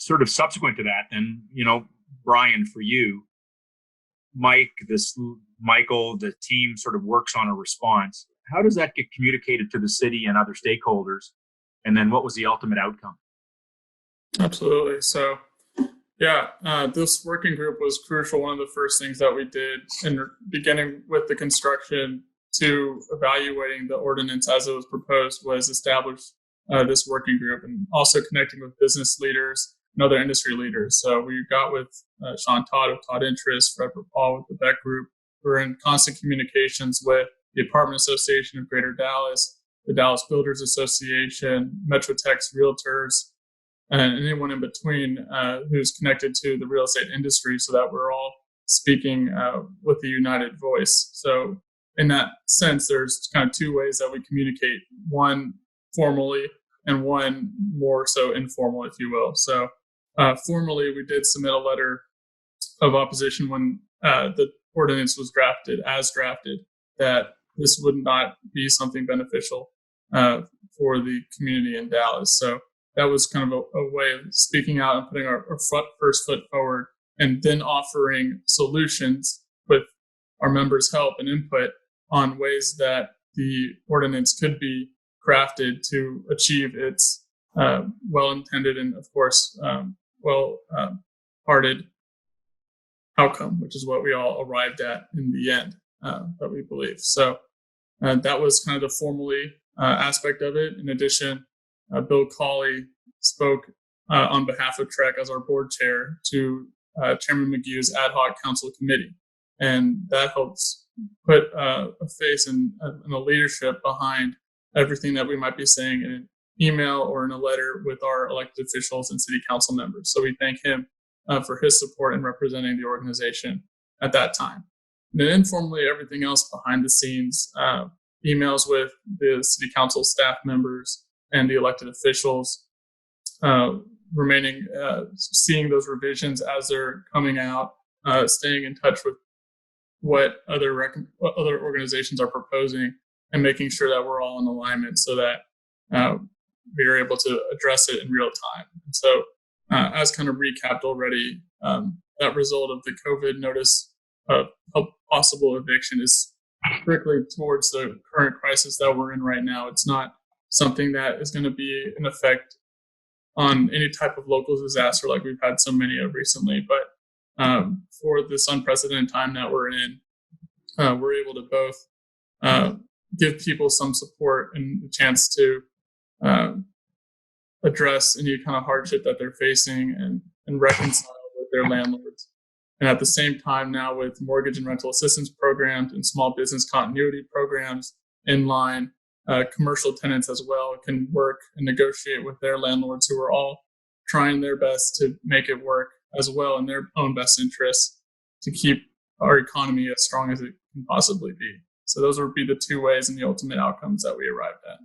sort of subsequent to that, then, Bryan, for you, Michael, the team sort of works on a response. How does that get communicated to the city and other stakeholders? And then what was the ultimate outcome? Absolutely. So, yeah, this working group was crucial. One of the first things that we did in beginning with the construction to evaluating the ordinance as it was proposed was establish this working group, and also connecting with business leaders and other industry leaders. So we got with Sean Todd of Todd Interest, Frederick Paul with the Beck Group. We're in constant communications with the Apartment Association of Greater Dallas, the Dallas Builders Association, Metrotex Realtors, and anyone in between who's connected to the real estate industry, so that we're all speaking with a united voice. So in that sense, there's kind of two ways that we communicate, one formally and one more so informal, if you will. So formally, we did submit a letter of opposition when the ordinance was drafted, that this would not be something beneficial for the community in Dallas. So that was kind of a way of speaking out and putting our first foot forward, and then offering solutions with our members' help and input on ways that the ordinance could be crafted to achieve its well-intended and, of course, well-hearted outcome, which is what we all arrived at in the end, that we believe. So that was kind of the formally aspect of it. In addition, Bill Cawley spoke on behalf of TREC as our board chair to Chairman McGue's ad hoc council committee. And that helps put a face and a leadership behind everything that we might be saying in an email or in a letter with our elected officials and city council members. So we thank him for his support in representing the organization at that time. And then informally, everything else behind the scenes, emails with the city council staff members and the elected officials, seeing those revisions as they're coming out, staying in touch with what other organizations are proposing, and making sure that we're all in alignment so that we are able to address it in real time. And so, as kind of recapped already, that result of the COVID notice of a possible eviction is strictly towards the current crisis that we're in right now. It's not something that is going to be in effect on any type of local disaster like we've had so many of recently. But for this unprecedented time that we're in, we're able to both give people some support and a chance to address any kind of hardship that they're facing and reconcile with their landlords. And at the same time now, with mortgage and rental assistance programs and small business continuity programs in line, commercial tenants as well can work and negotiate with their landlords, who are all trying their best to make it work as well in their own best interests to keep our economy as strong as it can possibly be. So those would be the two ways and the ultimate outcomes that we arrived at.